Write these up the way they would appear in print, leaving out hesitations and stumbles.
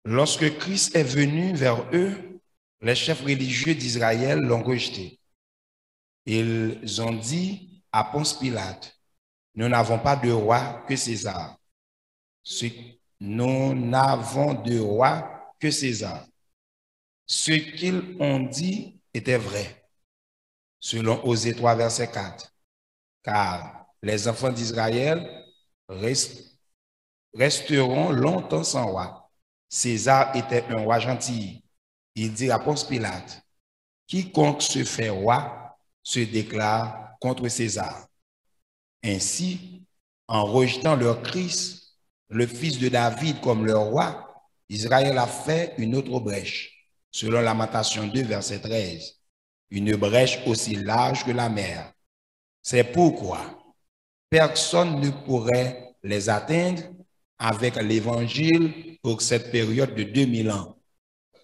Lorsque Christ est venu vers eux, les chefs religieux d'Israël l'ont rejeté. Ils ont dit à Ponce Pilate, nous n'avons pas de roi que César. Nous n'avons de roi que César. Ce qu'ils ont dit était vrai, selon Osée 3, verset 4. Car les enfants d'Israël resteront longtemps sans roi. César était un roi gentil. Il dit à Ponce Pilate, quiconque se fait roi se déclare contre César. Ainsi, en rejetant leur Christ, le fils de David comme leur roi, Israël a fait une autre brèche, selon Lamentation 2, verset 13. Une brèche aussi large que la mer. C'est pourquoi personne ne pourrait les atteindre avec l'évangile pour cette période de 2000 ans,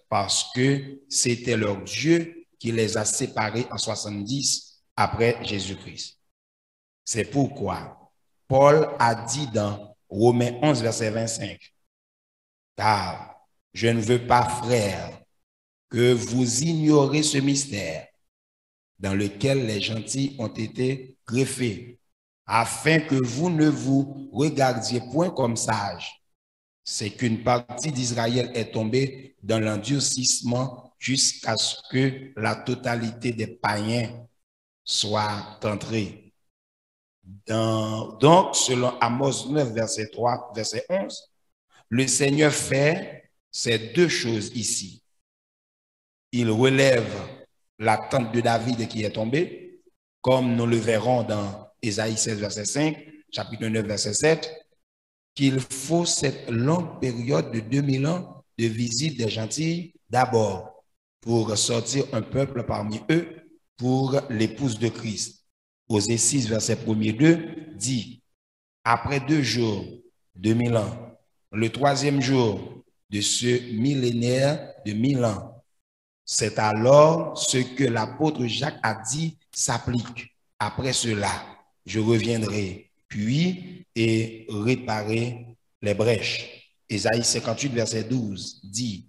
parce que c'était leur Dieu qui les a séparés en 70 après Jésus-Christ. C'est pourquoi Paul a dit dans Romains 11, verset 25, « Car je ne veux pas, frères, que vous ignorez ce mystère dans lequel les gentils ont été greffés, afin que vous ne vous regardiez point comme sages. C'est qu'une partie d'Israël est tombée dans l'endurcissement jusqu'à ce que la totalité des païens soit entrée. Donc, selon Amos 9, verset 3, verset 11, le Seigneur fait ces deux choses ici. Il relève la tente de David qui est tombée, comme nous le verrons dans Ésaïe 16, verset 5, chapitre 9, verset 7, qu'il faut cette longue période de 2000 ans de visite des gentils d'abord pour sortir un peuple parmi eux pour l'épouse de Christ. Osée 6, verset 1er 2 dit, après 2 jours, 2000 ans, le troisième jour de ce millénaire de 1000 ans, c'est alors ce que l'apôtre Jacques a dit s'applique. Après cela, je reviendrai, puis et réparer les brèches. Ésaïe 58, verset 12 dit,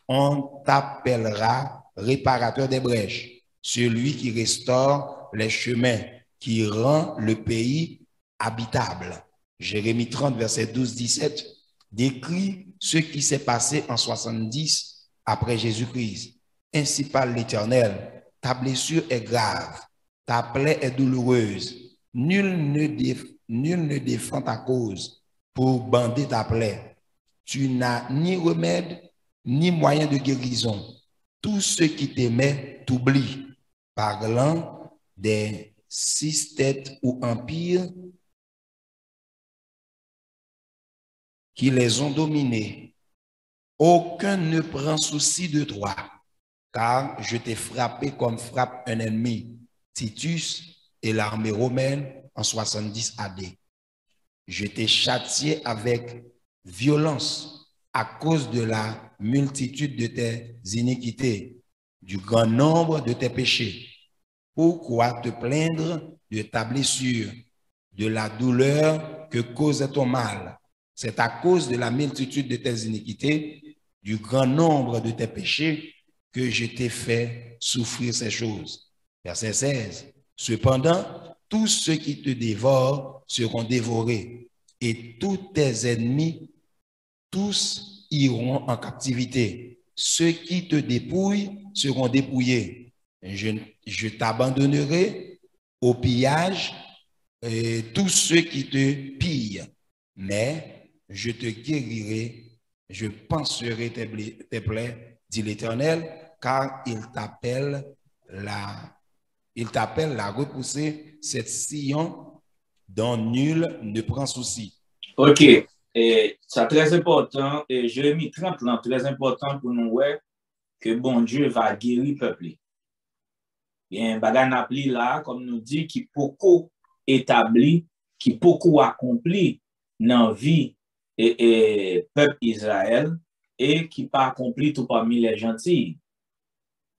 on t'appellera réparateur des brèches, celui qui restaure les chemins, qui rend le pays habitable. Jérémie 30, verset 12-17 décrit ce qui s'est passé en 70 après Jésus-Christ. Ainsi parle l'Éternel, ta blessure est grave, ta plaie est douloureuse. Nul ne défend ta cause pour bander ta plaie. Tu n'as ni remède, ni moyen de guérison. Tous ceux qui t'aimaient t'oublient, parlant des 6 têtes ou empires qui les ont dominés. Aucun ne prend souci de toi, car je t'ai frappé comme frappe un ennemi, Titus et l'armée romaine en 70 AD. Je t'ai châtié avec violence à cause de la multitude de tes iniquités, du grand nombre de tes péchés. Pourquoi te plaindre de ta blessure, de la douleur que cause ton mal? C'est à cause de la multitude de tes iniquités, du grand nombre de tes péchés, que je t'ai fait souffrir ces choses. Verset 16. Cependant, tous ceux qui te dévorent seront dévorés, et tous tes ennemis, tous iront en captivité. Ceux qui te dépouillent seront dépouillés. Je t'abandonnerai au pillage, tous ceux qui te pillent, mais je te guérirai, je panserai tes plaies, dit l'Éternel, car il t'appelle la repousser, cette Sion dont nul ne prend souci. OK. C'est très important. Et Jérémie 30, là, très important pour nous voir que bon Dieu va guérir le peuple. Il y a un bagage appli là, comme nous dit, qui beaucoup établi, qui beaucoup accompli dans la vie et peuple Israël et qui pas accompli tout parmi les gentils.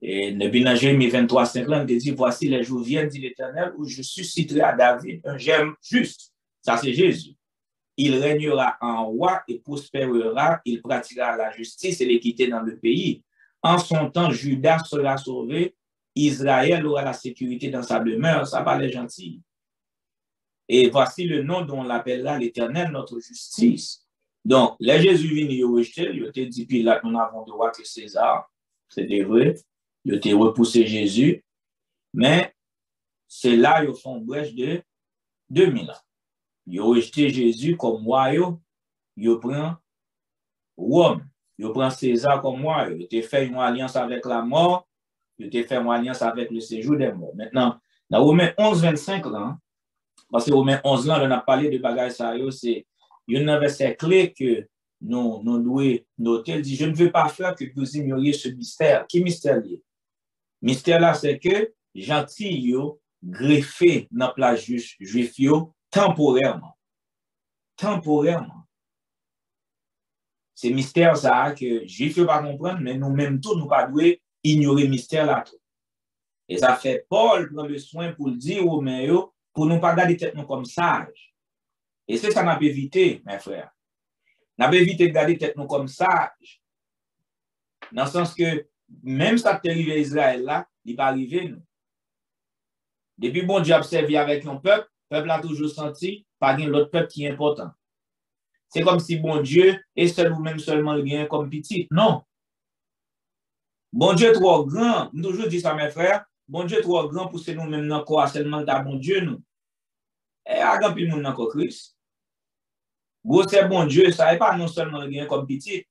Et dans Jérémie 23, 5, là, il dit, voici les jours viennent, dit l'Éternel, où je susciterai à David un germe juste. Ça, c'est Jésus. Il régnera en roi et prospérera, il pratiquera la justice et l'équité dans le pays. En son temps, Judas sera sauvé, Israël aura la sécurité dans sa demeure. Ça paraît gentil. Et voici le nom dont on l'appellera l'Éternel, notre justice. Donc, les Jésus venu, il rejeté, il a dit Pilate, nous n'avons de roi que César. C'était vrai. Il a repoussé Jésus. Mais c'est là qu'ils font brèche de 2000 ans. Ils ont rejeté Jésus comme roi, ils prennent Rome, ils prennent César comme roi, ils ont fait une alliance avec la mort, ils ont fait une alliance avec le séjour des morts. Maintenant, dans Romains 11, 25 ans, parce que Romains 11 ans, on a parlé de bagages sérieux, c'est un verset clé que nous devons noter. Il dit, je ne veux pas faire que vous ignoriez ce mystère. Qui mystère lié? Mystère là, c'est que gentil greffé dans la place juif temporairement. Temporairement. C'est mystère ça que juif ne pas comprendre, mais nous-mêmes tous, nous ne pas ignorer mystère là. Et ça fait Paul prend le soin pour le dire aux Romains, pour ne pas garder tête nous comme sages. Et c'est ça qu'on a évité, mes frères. On a évité de garder tête nous comme sages. Dans le sens que même ça qui est arrivé à Israël là, il va arriver nous. Depuis bon Dieu a servi avec un peuple, le peuple a toujours senti pas l'autre peuple qui est important. C'est comme si bon Dieu est seul ou même seulement le bien comme petit. Non. Bon Dieu est trop grand. Nous toujours dit ça, mes frères. Bon Dieu est trop grand pour que nous-mêmes dans quoi seulement ta bon Dieu nous. Et à grand plus monde dans Christ. Gros c'est bon Dieu, ça n'est pas non seulement le bien comme petit.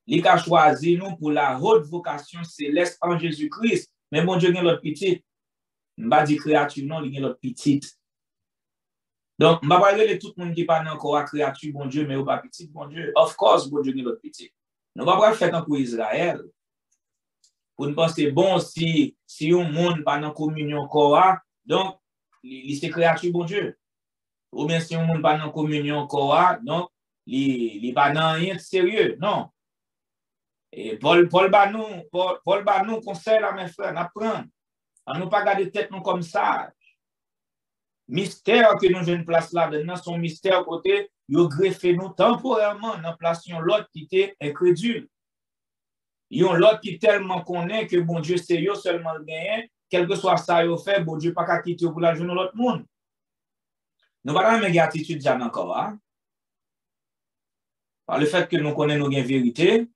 Il a choisi nous pour la haute vocation céleste en Jésus-Christ. Mais bon Dieu a l'autre petit. Je ne vais pas dire créature, non, il y a l'autre petite. Donc, je ne vais pas dire tout le monde qui parle encore à créature, bon Dieu, mais ou pas petit, bon Dieu. Of course, bon Dieu, il y a l'autre petit. Nous ne vais pas faire pour Israël. Pour nous penser, bon, si un monde pas dans communion encore, donc, il c'est créature, bon Dieu. Ou bien si un monde pas dans communion encore, donc, il n'est pas dans rien de sérieux. Non. Et Paul nous conseille à mes frères, d'apprendre. À ne pas garder tête nous comme ça. Mystère que nous avons une place là, dans son mystère côté, ils greffé nous temporairement dans place l'autre qui était incrédule. Ils ont l'autre qui tellement connaît que bon Dieu c'est eux seulement le gain, quel que soit ça ils fait, bon Dieu pas qu'à quitter pour la journée l'autre monde. Nous pas dans une attitude déjà encore. Hein? Par le fait que nous connaissons nos vérité,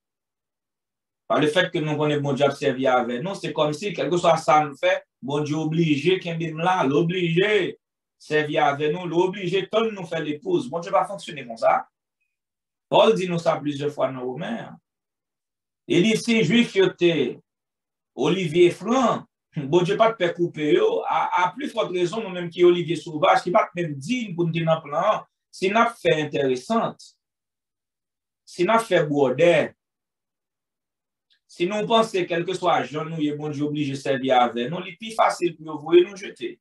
par le fait que nous connaissons bon Dieu servi avec nous, c'est comme si, quel que soit ça nous fait, bon Dieu obligé, qu'il est là, l'obligé, servir avec nous, l'obligé, tout nous fait l'épouse. Bon Dieu va fonctionner comme ça. Paul dit nous ça plusieurs fois dans Romains. Il dit, si juif était Olivier Franc, bon Dieu pas te faire couper, à plus forte raison, nous-mêmes qui Olivier Sauvage, qui pas même digne pour nous tenir plan, si nous fait intéressante, si nous fait border, si nous pensons, quel que soit jeune, nous, bon Dieu obligé de servir avec nous, c'est plus facile pour vous nous jeter.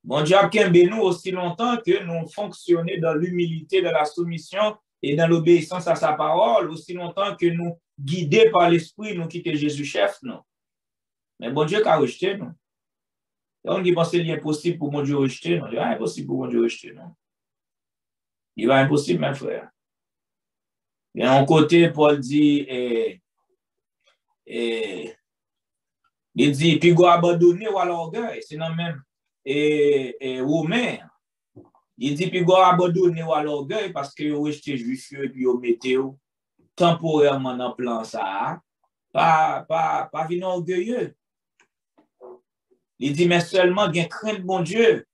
Bon Dieu a nous aussi longtemps que nous fonctionnons dans l'humilité, dans la soumission et dans l'obéissance à sa parole, aussi longtemps que nous, guidés par l'Esprit, nous quittons Jésus chef, non. Mais bon Dieu a rejeté nous. Et on dit que c'est impossible pour mon Dieu rejeter, non. Il est impossible pour mon Dieu rejeter, non. Il est impossible, mes frères. Et en côté, Paul dit, il dit, puis go abandonner ou à l'orgueil, c'est non même Romain. Il dit, puis go abandonner ou à l'orgueil parce que vous rejetez juif et puis vous mettez temporairement dans le plan ça, pas venir orgueilleux. Il dit, mais seulement bien crainte bon Dieu.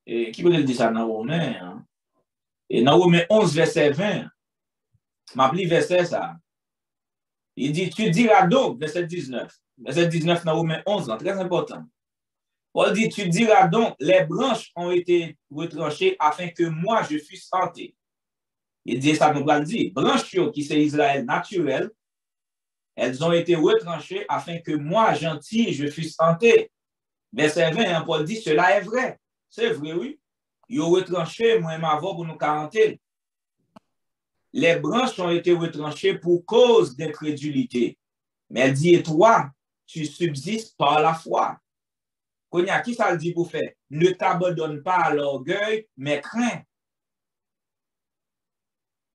Et qui veut dire ça dans Romain? Hein? Et dans Romains 11, verset 20, m'appelle verset ça. Il dit, tu diras donc, verset 19. Verset 19 dans Romains 11, très important. Paul dit, tu diras donc, les branches ont été retranchées afin que moi je fusse santé. Il dit ça, nous allons dire, branches qui c'est Israël naturel, elles ont été retranchées afin que moi, gentil, je fusse santé. Verset 20, hein, Paul dit, cela est vrai. C'est vrai, oui. Ils ont retranché, moi-même avant, pour nous quarantaine. Les branches ont été retranchées pour cause d'incrédulité. Mais elle dit, et toi, tu subsistes par la foi. Konya, qui ça le dit pour faire? ne t'abandonne pas à l'orgueil, mais crains.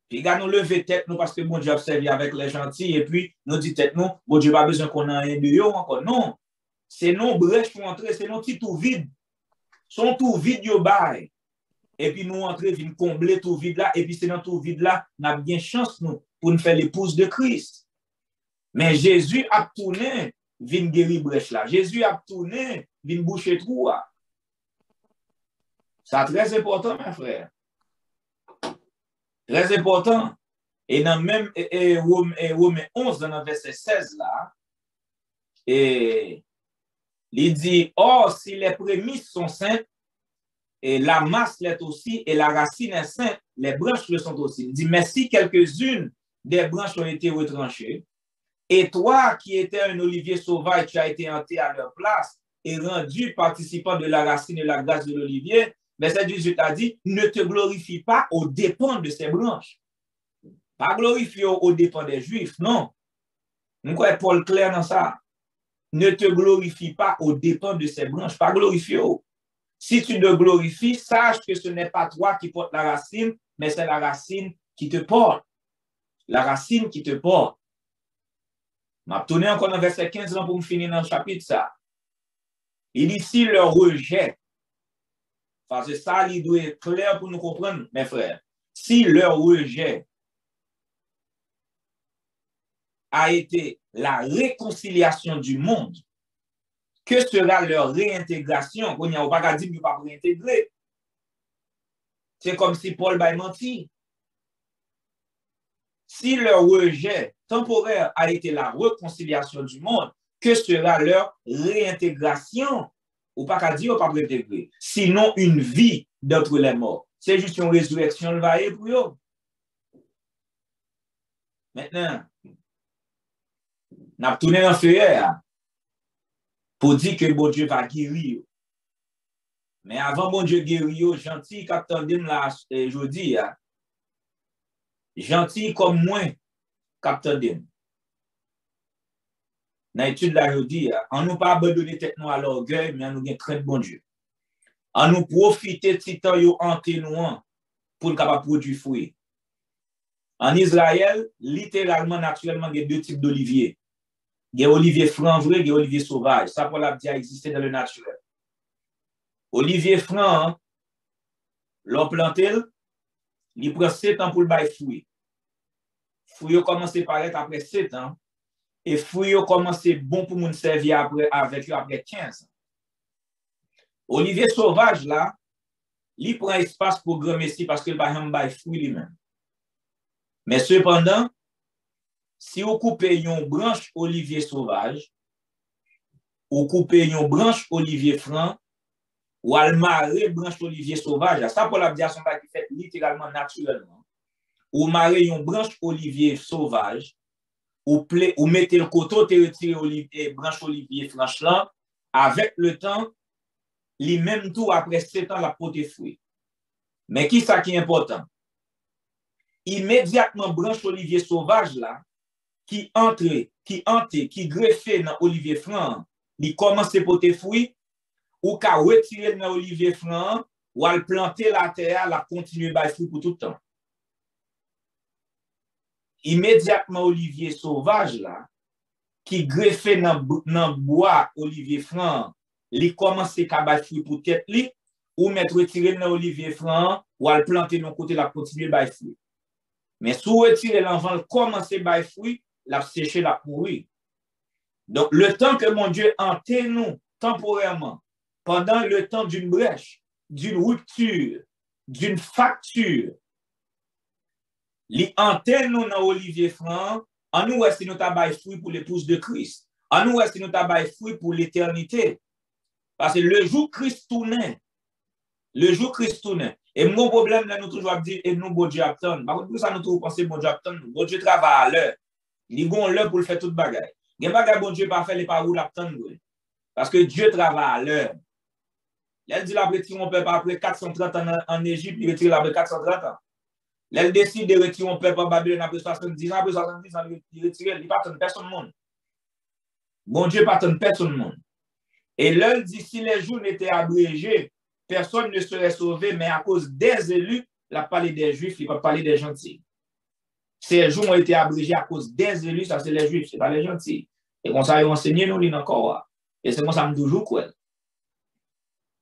Puis, gars, nous lever tête, nous, parce que bon Dieu a servi avec les gentils, et puis, nous dit tête, nous, bon Dieu pas besoin qu'on ait un de eux encore. Non. C'est non brèche pour entrer, c'est non petit tout vide. Son tout vide, yo bail. Et puis, nous entrer, vient combler tout vide là, et puis, c'est dans tout vide là, nous avons bien chance, nous, pour nous faire l'épouse de Christ. Mais Jésus a tourné, vient guérir brèche là. Jésus a tourné, vient boucher trou là. C'est très important, mes frères. Très important. Et dans même Romains 11, dans le verset 16 là, et il dit, or, si les prémices sont saintes, et la masse l'est aussi, et la racine est sainte, les branches le sont aussi. Il dit, mais si quelques-unes des branches ont été retranchées, et toi qui étais un olivier sauvage, tu as été enterré à leur place et rendu participant de la racine et la grâce de l'olivier, verset 18 a dit, ne te glorifie pas aux dépens de ces branches. Pas glorifier aux dépens des Juifs, non. Nous croyons Paul clair dans ça. Ne te glorifie pas aux dépens de ces branches, pas glorifier. Si tu te glorifies, sache que ce n'est pas toi qui portes la racine, mais c'est la racine qui te porte. La racine qui te porte. Je vais tourner encore dans verset 15 pour me finir dans le chapitre ça. Il dit si leur rejet, parce que ça, il doit être clair pour nous comprendre, mes frères. Si leur rejet a été la réconciliation du monde, que sera leur réintégration? On n'y a pas dit qu'il ne pas réintégrer. C'est comme si Paul a menti. Si leur rejet temporaire a été la réconciliation du monde, que sera leur réintégration? Ou pas qu'à dire, ou pas réintégrer. Sinon, une vie d'entre les morts. C'est juste une résurrection, le va pour eux. Maintenant, on a tourné dans le feuillet pour dire que bon Dieu va guérir. Mais avant bon Dieu guérir, gentil, quand on dit là, je dis, gentil comme moi, Captain Dim. Dans l'étude là, je dis, on ne pas abandonner tête nous à l'orgueil, mais on nous gagne crainte bon Dieu. On nous profiter de ce temps yo hanté nous pour le capable produire fruit. En Israël, littéralement, naturellement, il y a deux types d'oliviers. Il y a olivier franc vrai, il y a olivier sauvage. Ça, pour la dire, existé dans le naturel. Olivier franc, l'on planté, il prend 7 ans pour le bail fruit. Fruit commence à paraître après 7 ans. Et fruit commence bon pour nous servir après, avec eux après 15 ans. Olivier sauvage, là, il prend espace pour grand messie parce qu'il va un bail fruit lui-même. Mais cependant, si vous coupez une branche olivier sauvage, ou coupez une branche olivier franc, ou almarrer branche olivier sauvage, ça pour la dire son qui fait littéralement naturellement, ou marrer une branche olivier sauvage, ou mettez le coteau, retirer branche olivier franche là, avec le temps, les mêmes tout après 7 ans la porter fruit. Mais qui ça qui est important? Immédiatement branche olivier sauvage là, qui entre, qui greffé dans olivier franc, il commence à porter fruit, ou qu'à retirer dans olivier franc, ou à le planter la terre, la continuer à fruit pour tout le temps. Immédiatement olivier sauvage là, qui greffé dans bois olivier franc, il commence à faire fruit pour tête li, ou mettre retirer dans olivier franc, ou à le planter dans côté la continuer à fruit. Mais si vous retirez l'enfant, commencer à faire fruit, la sécher, la pourrir. Donc, le temps que mon Dieu enterre nous temporairement, pendant le temps d'une brèche, d'une rupture, d'une fracture, il enterre nous dans Olivier Franc, en nous est-ce que nous avons fruit pour l'épouse de Christ, en nous est-ce que nous avons fruit pour l'éternité. Parce que le jour Christ tournait, et mon problème, là, nous toujours dire, et nous, bon Dieu attend. Par contre, ça, nous toujours penser, bon Dieu attend, bon Dieu travaille à l'heure. Il y a l'heure pour le faire toute bagaille. Il y a bagaille, bon Dieu, pas faire les paroles l'attendre. Parce que Dieu travaille à l'heure. Elle dit, la retire mon peuple après 430 ans en Égypte, il retire après 430 ans. Elle décide de retirer mon peuple en Babylone après 70 ans, après 70 ans, il retire, il ne pas attendre personne monde. Bon Dieu, pas attendre personne monde. Et l'heure dit, si les jours n'étaient abrégés, personne ne serait sauvé, mais à cause des élus, il a parlé des Juifs, il va parler des gentils. Ces jours ont été abrégés à cause des élus, ça c'est les Juifs, c'est pas les gentils. Et comme ça, ils ont enseigné nous, ils encore. Et c'est comme ça, toujours quoi.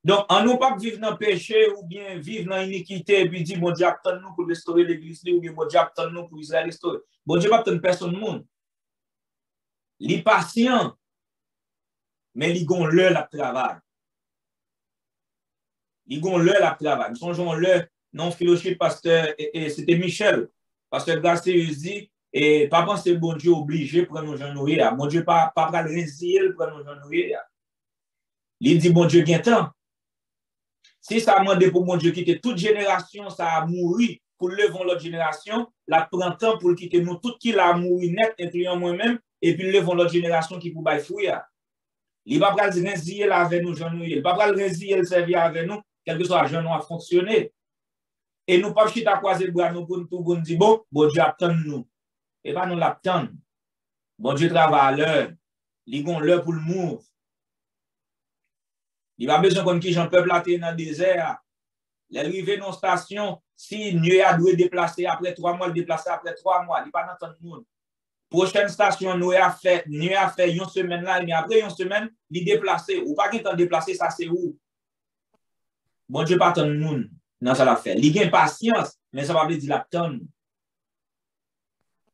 Donc, on ne pas vivre dans le péché ou bien vivre dans l'iniquité et puis dire, bon Dieu, attend nous pour restaurer l'église, ou bien bon Dieu, attend nous pour Israël restaurer. Bon Dieu, pas attendre personne du monde. Il est patient, mais il a l'heure la travail. Il a l'heure la travail. Nous songeons l'heure, non, fellowship, pasteur, et c'était Michel, pasteur Garcia dit, et pas penser bon Dieu obligé pour nous genouiller. Bon Dieu, pas résister pour nous genouiller. Il dit, bon Dieu, gain temps. Si ça a demandé pour mon Dieu quitter toute génération, ça a mouru pour lever l'autre génération, la prend temps pour quitter nous, tout qui l'a mouru net, incluant moi-même, et puis levons l'autre génération qui pour bailler fruit. Il va pas le résilier avec nous, il va pas le résilier le servir avec nous, quel que soit le genou à fonctionner. Et nous pas chita croiser bras nous pour nous dire bon Dieu attend nous. Et pas nous l'attendre. Bon Dieu travaille à l'heure. Il a l'heure pour le move. Il va besoin qu'on qui j'en peuple là dans le désert. L'arrivée dans la station, si Dieu a dû déplacer après 3 mois, le déplacer après 3 mois, il va pas dans le monde. Prochaine station, nous a fait une semaine là, mais après une semaine, il déplacé. Ou pas qu'il t'en déplacé, ça c'est où? Bon Dieu pas tant de monde. Non, ça l'a fait. Il a patience, mais ça va dire l'attendre.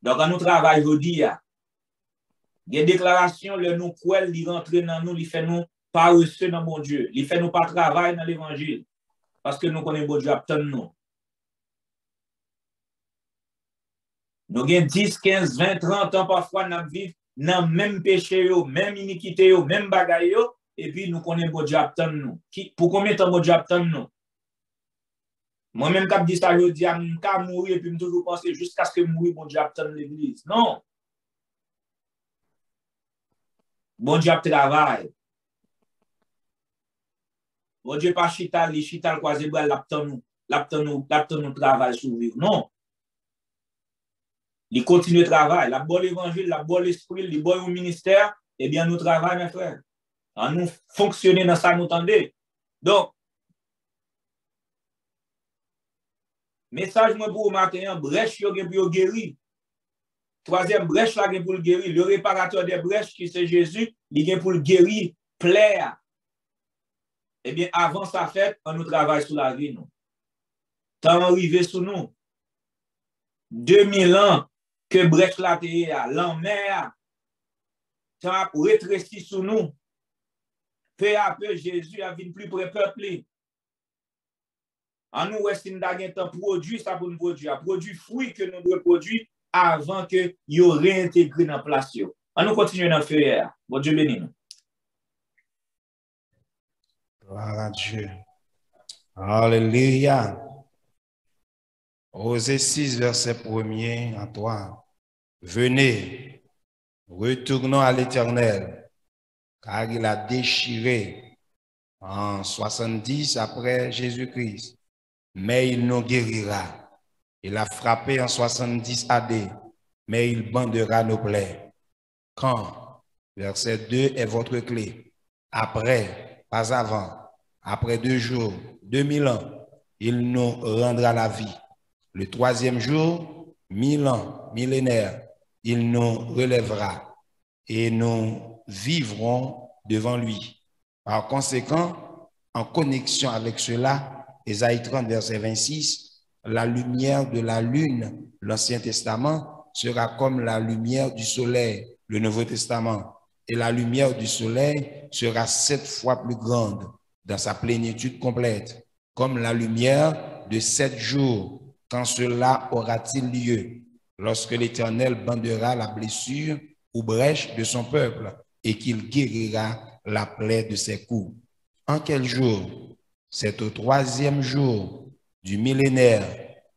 Donc, quand nous travaillons aujourd'hui, il y a des déclarations, le nous quoi, il rentre dans nous, il fait nous pas reçu dans mon Dieu. Il fait nous pas travail dans l'évangile. Parce que nous connaissons bon Dieu attendre nous. Nous avons 10, 15, 20, 30 ans parfois, nous vivons dans le même péché, même iniquité, même bagaille, et puis nous connaissons bon Dieu attendre nous. Pour combien de temps bon Dieu attendre nous? Moi-même, quand je dis ça, je dis, je vais mourir et puis je toujours penser jusqu'à ce que je mourir, bon Dieu attendre l'église. Non. Bon Dieu travaille. Bon Dieu pas chita, li chita croiser bras, l'attend nous travail survivre. Non. Il continue le travail, la bonne évangile, la bonne esprit, le bon ministère, eh bien, nous travaillons, mes frères. Nous fonctionner dans ça, nous tendez. Donc, message moi pour matin, brèche yo gen pour guérir. Troisième brèche là gen pour le guérir. Le réparateur des brèches qui c'est Jésus, il gen pour le guérir, plaire. Eh bien, avant sa fête, on nous travaille sur la vie, nous. Tant arrivé sur nous. 2000 ans que brèche la te a, l'enmer, tant rétréci sur nous. Peu à peu, Jésus a vu plus près peuple. En nous, est-ce qu'il a un produit, ça pour nous produire, produit fruit que nous devons produire avant que nous réintégrions dans la place. On nous continue dans le feu. Bon Dieu béni nous. Gloire à Dieu. Alléluia. Osée 6, verset 1er à toi. Venez, retournons à l'Éternel, car il a déchiré en 70 après Jésus-Christ, mais il nous guérira. Il a frappé en 70 AD, mais il bandera nos plaies. Quand? Verset 2 est votre clé. Après, pas avant, après 2 jours, 2000 ans, il nous rendra la vie. Le 3e jour, 1000 ans, millénaire, il nous relèvera et nous vivrons devant lui. Par conséquent, en connexion avec cela, Ésaïe 30, verset 26, la lumière de la lune, l'Ancien Testament, sera comme la lumière du soleil, le Nouveau Testament. Et la lumière du soleil sera 7 fois plus grande dans sa plénitude complète, comme la lumière de 7 jours. Quand cela aura-t-il lieu? Lorsque l'Éternel bandera la blessure ou brèche de son peuple et qu'il guérira la plaie de ses coups. En quel jour? C'est au 3e jour du millénaire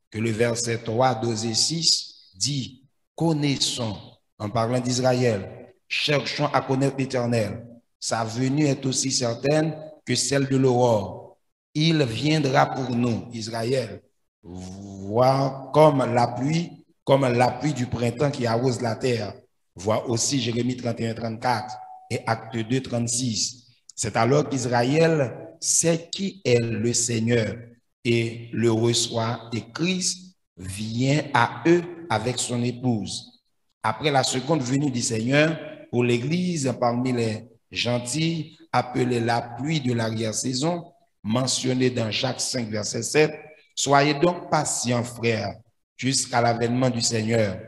que le verset 3 d'Osée 6 dit « Connaissons », en parlant d'Israël, « cherchons à connaître l'Éternel. Sa venue est aussi certaine que celle de l'aurore. Il viendra pour nous, Israël, voir comme la pluie du printemps qui arrose la terre. Vois aussi Jérémie 31, 34 et Acte 2, 36. C'est alors qu'Israël sait qui est le Seigneur et le reçoit, et Christ vient à eux avec son épouse. Après la seconde venue du Seigneur, pour l'Église parmi les gentils, appelée la pluie de l'arrière-saison, mentionnée dans Jacques 5, verset 7, soyez donc patients, frères, jusqu'à l'avènement du Seigneur.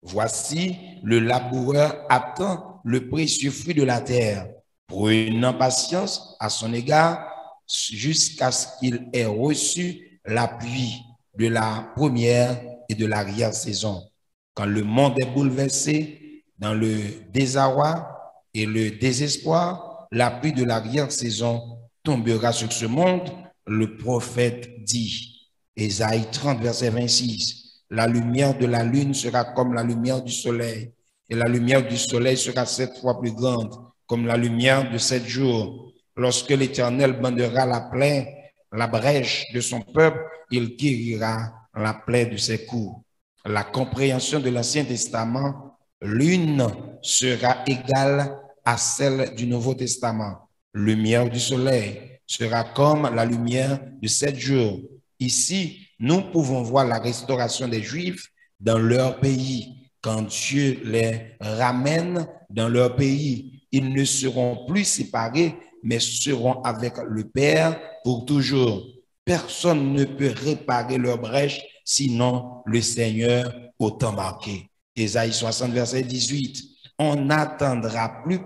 Voici, le laboureur attend le précieux fruit de la terre, prenant patience à son égard jusqu'à ce qu'il ait reçu la pluie de la première et de l'arrière-saison. Quand le monde est bouleversé dans le désarroi et le désespoir, la pluie de l'arrière-saison tombera sur ce monde. Le prophète dit, Ésaïe 30, verset 26, la lumière de la lune sera comme la lumière du soleil, et la lumière du soleil sera 7 fois plus grande, comme la lumière de 7 jours. Lorsque l'Éternel bandera la brèche de son peuple, il guérira la plaie de ses coups. La compréhension de l'Ancien Testament, l'une sera égale à celle du Nouveau Testament. Lumière du soleil sera comme la lumière de 7 jours. Ici, nous pouvons voir la restauration des Juifs dans leur pays. Quand Dieu les ramène dans leur pays, ils ne seront plus séparés, mais seront avec le Père pour toujours. Personne ne peut réparer leur brèche, sinon le Seigneur au temps marqué. Ésaïe 60, verset 18. On n'entendra plus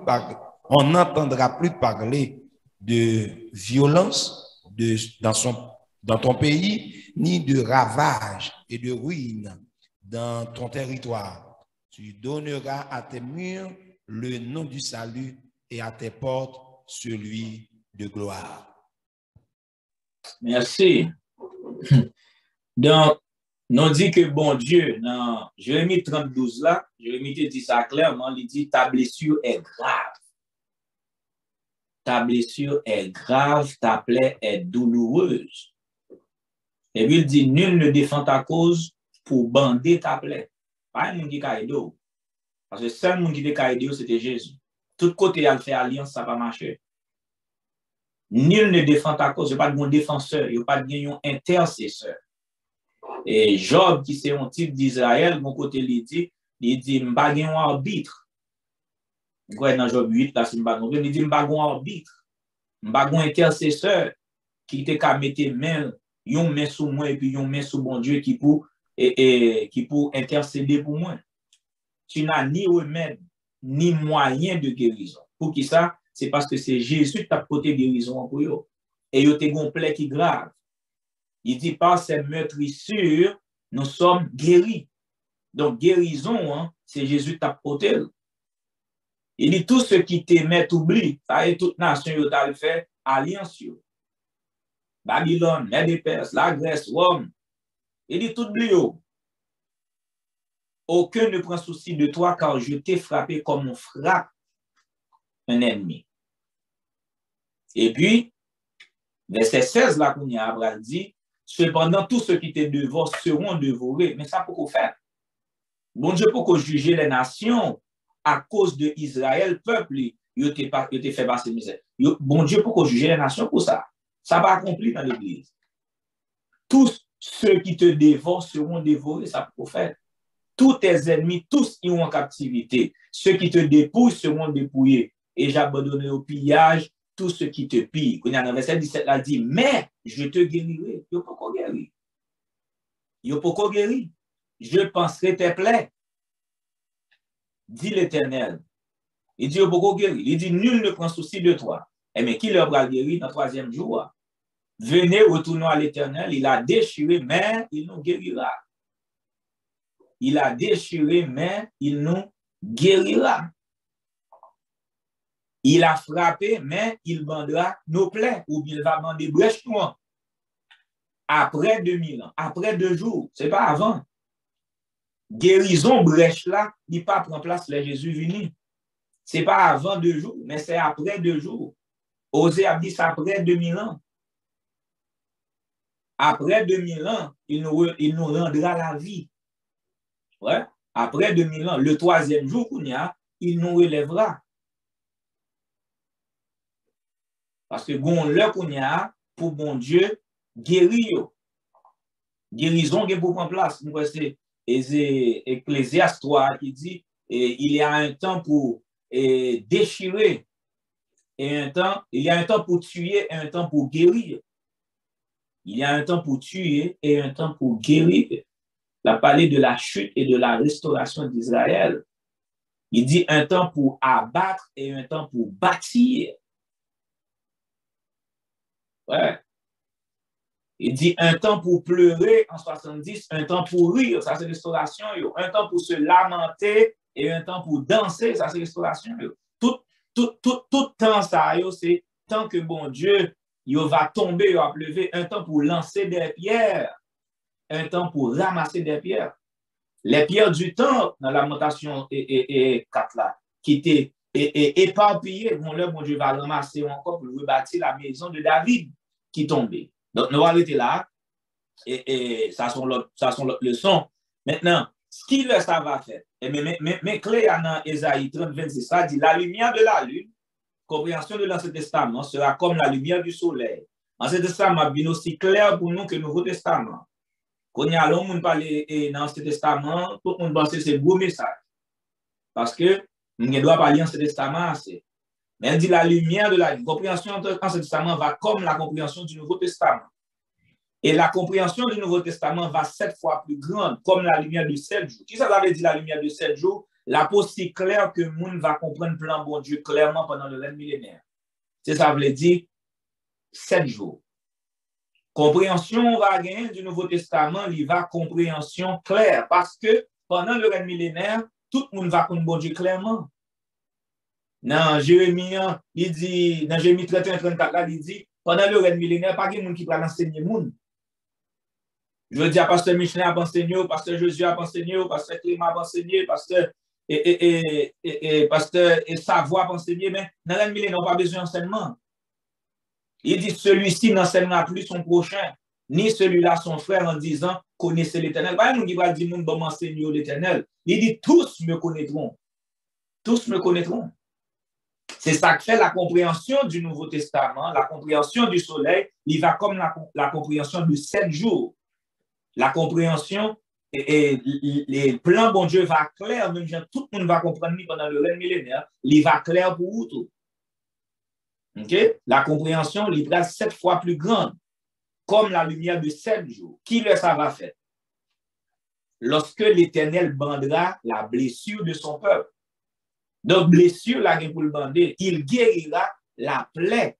parler de violence dans ton pays, ni de ravages et de ruines dans ton territoire. Tu donneras à tes murs le nom du salut et à tes portes celui de gloire. Merci. Donc, nous dit que bon Dieu, dans Jérémie 32 là, Jérémie te dit ça clairement, il dit ta blessure est grave. Ta blessure est grave, ta plaie est douloureuse. Et puis il dit, nul ne défend ta cause pour bander ta plaie. Pas un monde qui a aidé. Parce que seul monde qui a aidé, c'était Jésus. Tout côté, il a fait alliance, ça va marcher. Nul ne défend ta cause, il n'y a pas de bon défenseur, il n'y a pas de bon intercesseur. Et Job, qui c'est un type d'Israël, mon côté, il dit, je ne pas un arbitre. Dans Job 8, là, il dit, je ne pas un arbitre. Je ne pas un intercesseur qui te ka mette main, yon main sous moi et puis yon main sous bon Dieu qui pour intercéder pour moi. Tu n'as ni remède, ni moyen de guérison. Pour qui ça? C'est parce que c'est Jésus qui t'a porté guérison pour eux. Et il y a une plaie qui grave. Il dit par ces meurtrissures, nous sommes guéris. Donc, guérison, hein, c'est Jésus qui t'a porté. Il dit tout ce qui t'aimait t'oublie. Ça et toute nation, t'a fait alliance. Babylone, Médée-Perse, la Grèce, Rome. Il dit tout blio. Aucun ne prend souci de toi car je t'ai frappé comme on frappe un ennemi. Et puis, verset 16, là, qu'on y a, Abraham dit, cependant, tous ceux qui te dévorent seront dévorés. Mais ça, pourquoi faire? Bon Dieu, pourquoi juger les nations à cause de Israël, peuple, il te fait passer misère. Bon Dieu, pourquoi juger les nations pour ça? Ça va accomplir dans l'église. Tous ceux qui te dévorent seront dévorés, ça pourquoi faire? Tous tes ennemis, tous iront en captivité. Ceux qui te dépouillent seront dépouillés. Et j'abandonnerai au pillage tous ceux qui te pillent. Quand il y a dans verset 17, là, dit, mais je te guérirai. Il n'y a pas qu'à guérir. Il n'y a pas qu'à guérir. Je penserai tes plaies. Dit l'Éternel. Il dit, il n'y a pas qu'à guérir. Il dit, nul ne prend souci de toi. Eh bien, qui leur va guérir dans le 3e jour? Venez, retournons à l'Éternel. Il a déchiré, mais il nous guérira. Il a déchiré, mais il nous guérira. Il a frappé, mais il bandera nos plaies, ou bien il va bander brèche noire. Après 2000 ans, après 2 jours, ce n'est pas avant. Guérison brèche là, il pas prend place le Jésus venu. Ce n'est pas avant 2 jours, mais c'est après 2 jours. Osée a dit ça après 2000 ans. Après 2000 ans, il nous rendra la vie. Ouais. Après 2000 ans, le 3e jour, il nous relèvera. Parce que bon, l'heure qu'on y a, pour bon Dieu, guérir. Guérison qui pour prendre place. C'est Ecclésiaste 3 qui dit il y a un temps pour déchirer et il y a un temps pour tuer et un temps pour guérir. Il y a un temps pour tuer et un temps pour guérir. Il a parlé de la chute et de la restauration d'Israël. Il dit un temps pour abattre et un temps pour bâtir. Ouais. Il dit un temps pour pleurer en 70, un temps pour rire, ça c'est restauration. Un temps pour se lamenter et un temps pour danser, ça c'est restauration. Tout temps ça, c'est tant que bon Dieu va tomber, il va pleuver, un temps pour lancer des pierres, un temps pour ramasser des pierres. Les pierres du temple dans Lamentation 4 là, qui étaient éparpillées, bon Dieu va ramasser encore pour rebâtir la maison de David qui tombait. Donc, nous allons arrêter là. Et ça sont l'autre leçon. Maintenant, ce qui le ça va faire. Mais clé dans Ésaïe 30, 26, ça dit la lumière de la lune, compréhension de l'Ancien Testament, sera comme la lumière du soleil. L'Ancien Testament est aussi clair pour nous que le Nouveau Testament. Quand y a l'homme parler dans l'Ancien Testament, tout le monde pense que c'est un beau message. Parce que nous ne doit pas lire l'Ancien Testament assez. Mais elle dit la lumière de la compréhension de l'Ancien Testament va comme la compréhension du Nouveau Testament. Et la compréhension du Nouveau Testament va 7 fois plus grande, comme la lumière de 7 jours. Qui ça veut dire la lumière de 7 jours? La pose si claire que le monde va comprendre le plan bon Dieu clairement pendant le règne millénaire. C'est ça veut dire 7 jours. Compréhension va gagner du Nouveau Testament, il va compréhension claire. Parce que pendant le règne millénaire, tout le monde va comprendre bon Dieu clairement. Dans Jérémie, il dit, dans Jérémie 31-34, là, il dit, pendant le règne millénaire, pas de monde qui va l'enseigner monde. Je veux dire, pasteur Michelin a enseigné, pasteur Josué a enseigné, pasteur Clément a enseigné, pasteur Savoie a enseigné, mais dans le règne millénaire, on n'a pas besoin d'enseignement. Il dit, celui-ci n'enseignera plus son prochain, ni celui-là son frère en disant, connaissez l'Éternel. Pas nous qui va dire, bon, m'enseigner l'Éternel. Il dit, tous me connaîtront. Tous me connaîtront. C'est ça qui fait la compréhension du Nouveau Testament, la compréhension du soleil, il va comme la compréhension de 7 jours. La compréhension et les plans bon Dieu va clair, même tout le monde va comprendre pendant le règne millénaire, il va clair pour vous tout. Okay? La compréhension, il va 7 fois plus grande, comme la lumière de 7 jours. Qui le ça va faire? Lorsque l'Éternel bandera la blessure de son peuple. Donc, blessure, là, pour le bander, il guérira la plaie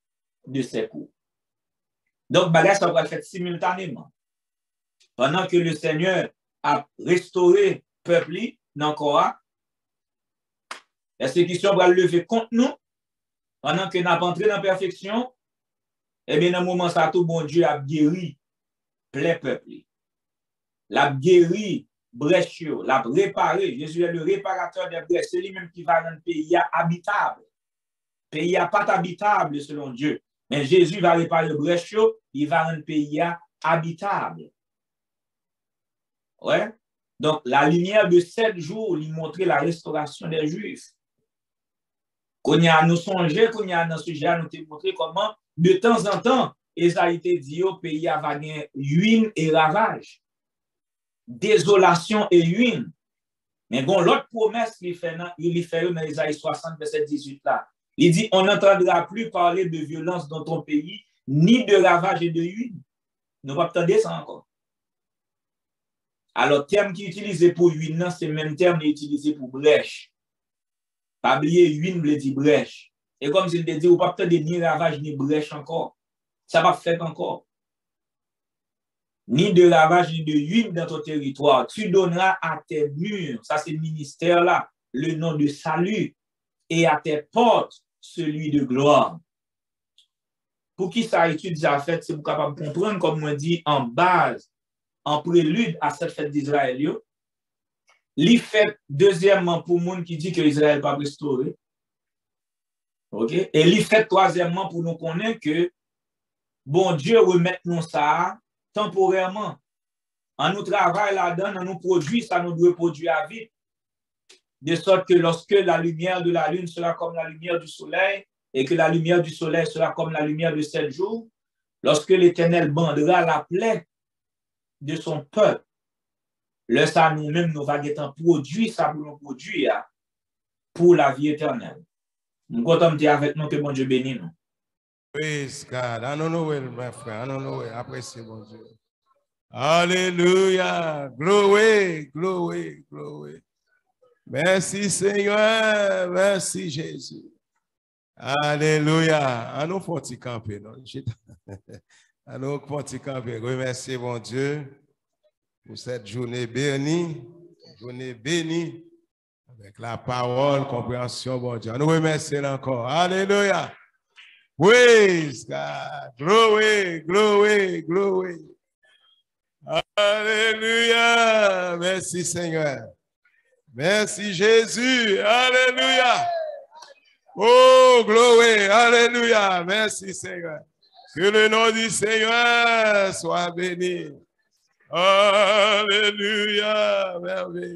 de ses coups. Donc, bagage, ça va faire simultanément. Pendant que le Seigneur a restauré le peuple dans le corps, la sécurité va lever contre nous. Pendant que nous n'avons pas entré dans la perfection, et bien, dans le moment ça, tout bon Dieu a guéri plein peuple. L'a guéri brèche, l'a réparé. Jésus est le réparateur des brèches. C'est lui-même qui va rendre le pays habitable. Le pays n'est pas habitable selon Dieu. Mais Jésus va réparer le brèche, il va rendre le pays habitable. Ouais. Donc, la lumière de 7 jours lui montrait la restauration des Juifs. Qu'on y a nous songé, qu'on y a dans ce sujet, nous t'ai montré comment, de temps en temps, Esaïe dit au pays a gagné ruine et ravage. Désolation et ruine. Mais bon, l'autre promesse qu'il fait dans Esaïe 60, verset 18 là, il dit, on n'entendra plus parler de violence dans ton pays, ni de ravage et de ruine. Nous ne pouvons pas attendre ça encore. Alors, le terme qui est utilisé pour ruine, c'est le même terme qui est utilisé pour brèche. Pas oublier, ruine veut dire brèche. Et comme je l'ai dit, on ne peut pas attendre ni ravage ni brèche encore. Ça va faire encore. Ni de ravage ni de ruine dans ton territoire. Tu donneras à tes murs, ça c'est le ministère là, le nom de salut, et à tes portes, celui de gloire. Pour qui ça étude ça fait, c'est pour capable de comprendre, comme on dit, en base, en prélude à cette fête d'Israël. Li fait deuxièmement pour le monde qui dit que Israël va restaurer. OK? Et li fait troisièmement pour nous connaître que bon Dieu remet nous ça temporairement. En nous travaille là-dedans, en nous produit, ça nous doit produire à vite. De sorte que lorsque la lumière de la lune sera comme la lumière du soleil, et que la lumière du soleil sera comme la lumière de 7 jours, lorsque l'Éternel bandera la plaie de son peuple, le ça nous-mêmes, nous allons produire ça pour nous produire pour la vie éternelle. Nous comptons dire avec nous que bon Dieu bénit nous. Praise God. I don't know where, my friend. I don't know where. Appréciez mon Dieu. Alléluia. Glory, glory, glory. Merci Seigneur. Merci Jésus. Alléluia. À nous faut camper, non? À nous faut camper. Remerciez mon Dieu pour cette journée bénie. Journée bénie. Avec la parole, compréhension, bon Dieu. Nous remercions encore. Alléluia. Praise God. Glory, glory, glory. Alléluia. Merci Seigneur. Merci Jésus. Alléluia. Oh, glory. Alléluia. Merci Seigneur. Que le nom du Seigneur soit béni. Alléluia. Merveilleux.